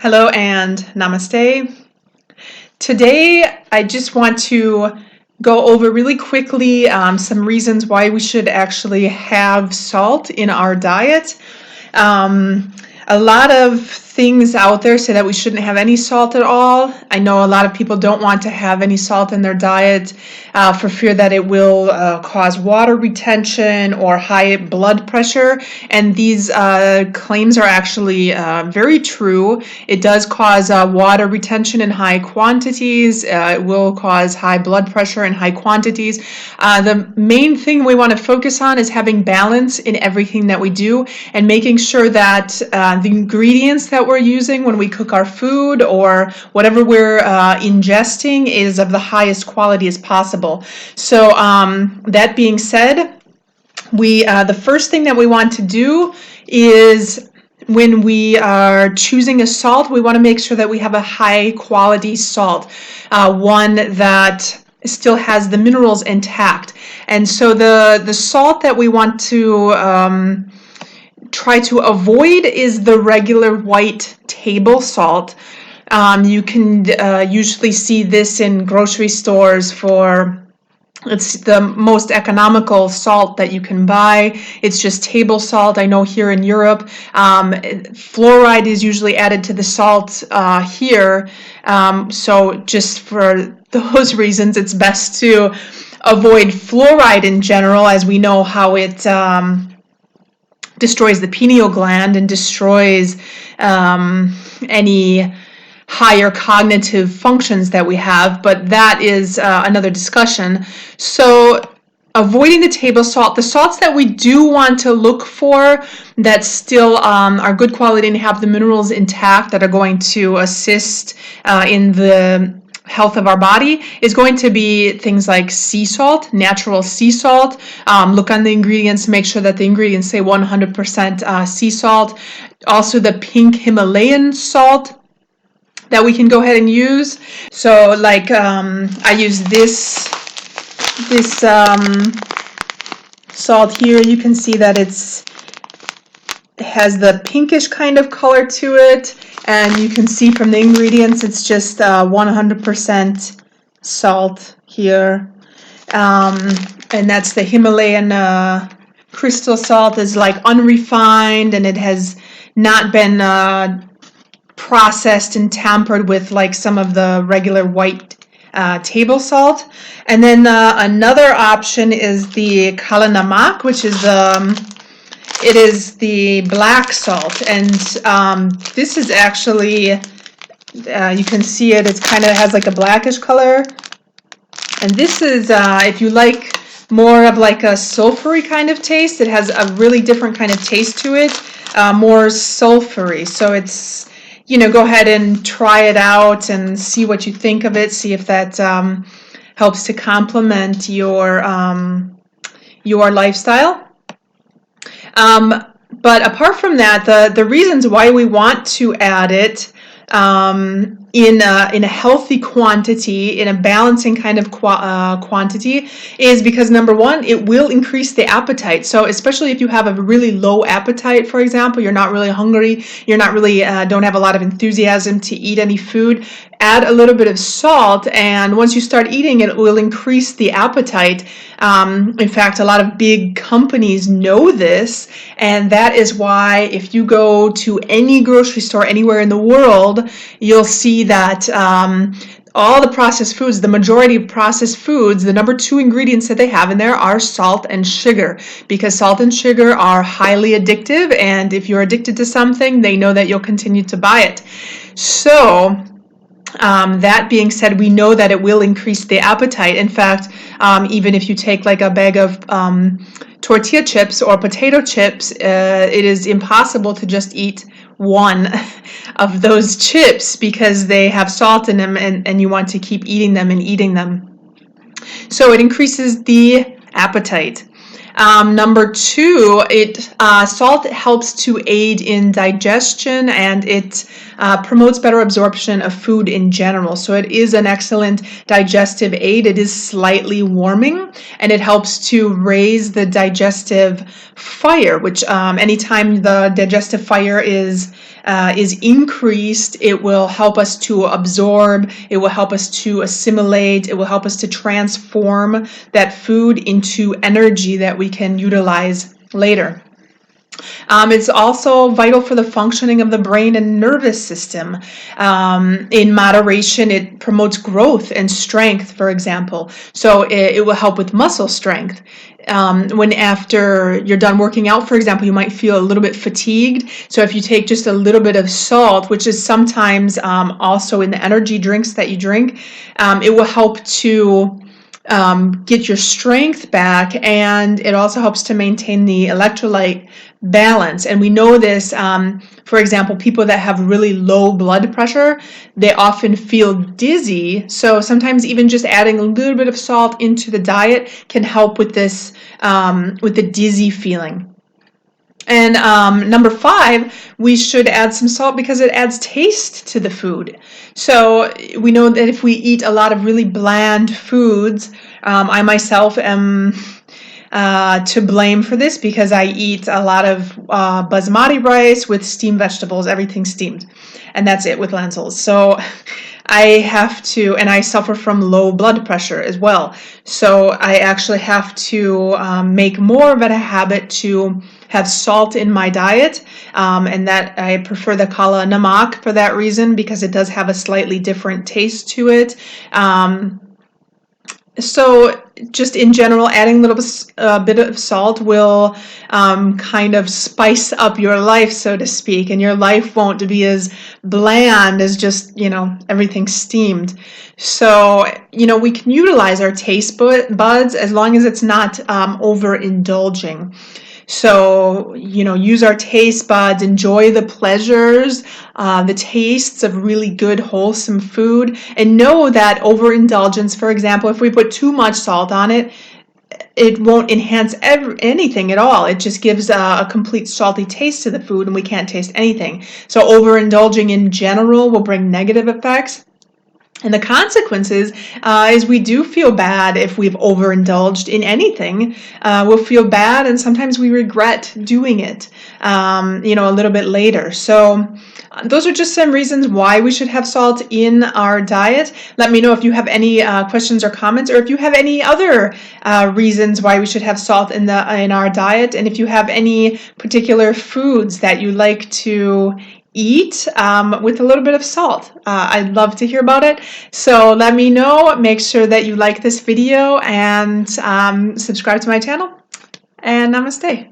Hello and namaste. Today, I just want to go over really quickly some reasons why we should actually have salt in our diet. A lot of things out there say that we shouldn't have any salt at all. I know a lot of people don't want to have any salt in their diet for fear that it will cause water retention or high blood pressure. And these claims are actually very true. It does cause water retention in high quantities. It will cause high blood pressure in high quantities. The main thing we want to focus on is having balance in everything that we do and making sure that the ingredients that we're using when we cook our food or whatever we're ingesting is of the highest quality as possible. So that being said, the first thing that we want to do is when we are choosing a salt, we want to make sure that we have a high quality salt, one that still has the minerals intact. And so the salt that we want to try to avoid is the regular white table salt. You can usually see this in grocery stores it's the most economical salt that you can buy. It's just table salt. I know here in Europe, fluoride is usually added to the salt here. So just for those reasons, it's best to avoid fluoride in general, as we know how it destroys the pineal gland and destroys any higher cognitive functions that we have, but that is another discussion. So avoiding the table salt, the salts that we do want to look for that still are good quality and have the minerals intact that are going to assist in the health of our body is going to be things like sea salt, natural sea salt. Look on the ingredients to make sure that the ingredients say 100% sea salt. Also the pink Himalayan salt that we can go ahead and use. So like I use this salt here. You can see that it has the pinkish kind of color to it, and you can see from the ingredients it's just 100% salt here, and that's the Himalayan crystal salt. Is like unrefined, and it has not been processed and tampered with like some of the regular white table salt. And then another option is the Kala Namak, which is the black salt, and this is actually you can see it. It's kind of has like a blackish color, and this is if you like more of like a sulfury kind of taste. It has a really different kind of taste to it, more sulfury. So it's, go ahead and try it out and see what you think of it. See if that helps to complement your lifestyle. But apart from that, the reasons why we want to add it in a healthy quantity, in a balancing kind of quantity, is because number one, it will increase the appetite. So especially if you have a really low appetite, for example, you're not really hungry, you're not really don't have a lot of enthusiasm to eat any food, add a little bit of salt, and once you start eating it will increase the appetite. In fact, a lot of big companies know this, and that is why if you go to any grocery store anywhere in the world, you'll see that all the processed foods, the majority of processed foods, the number 2 ingredients that they have in there are salt and sugar, because salt and sugar are highly addictive, and if you're addicted to something, they know that you'll continue to buy it. So that being said, we know that it will increase the appetite. In fact, even if you take like a bag of tortilla chips or potato chips, it is impossible to just eat one of those chips because they have salt in them, and you want to keep eating them and eating them. So it increases the appetite. Number 2, salt helps to aid in digestion, and it promotes better absorption of food in general. So it is an excellent digestive aid. It is slightly warming, and it helps to raise the digestive fire, which anytime the digestive fire is increased, it will help us to absorb, it will help us to assimilate, it will help us to transform that food into energy that we can utilize later. It's also vital for the functioning of the brain and nervous system. In moderation, it promotes growth and strength, for example. So it will help with muscle strength. When after you're done working out, for example, you might feel a little bit fatigued. So if you take just a little bit of salt, which is sometimes also in the energy drinks that you drink, it will help to get your strength back, and it also helps to maintain the electrolyte balance. And we know this, for example, people that have really low blood pressure, they often feel dizzy. So sometimes even just adding a little bit of salt into the diet can help with this, with the dizzy feeling. And number 5, we should add some salt because it adds taste to the food. So we know that if we eat a lot of really bland foods, I myself am to blame for this because I eat a lot of basmati rice with steamed vegetables, everything steamed, and that's it with lentils. So I have to, and I suffer from low blood pressure as well. So I actually have to make more of it a habit to have salt in my diet, and that I prefer the kala namak for that reason, because it does have a slightly different taste to it. So just in general, adding a little bit of salt will kind of spice up your life, so to speak, and your life won't be as bland as just, everything steamed. So, we can utilize our taste buds as long as it's not overindulging. So, use our taste buds, enjoy the pleasures, the tastes of really good, wholesome food, and know that overindulgence, for example, if we put too much salt on it, it won't enhance anything at all. It just gives a complete salty taste to the food, and we can't taste anything. So overindulging in general will bring negative effects. And the consequences is we do feel bad if we've overindulged in anything. We'll feel bad, and sometimes we regret doing it, a little bit later. So those are just some reasons why we should have salt in our diet. Let me know if you have any questions or comments, or if you have any other reasons why we should have salt in our diet, and if you have any particular foods that you like to eat with a little bit of salt. I'd love to hear about it. So let me know. Make sure that you like this video and subscribe to my channel. And namaste.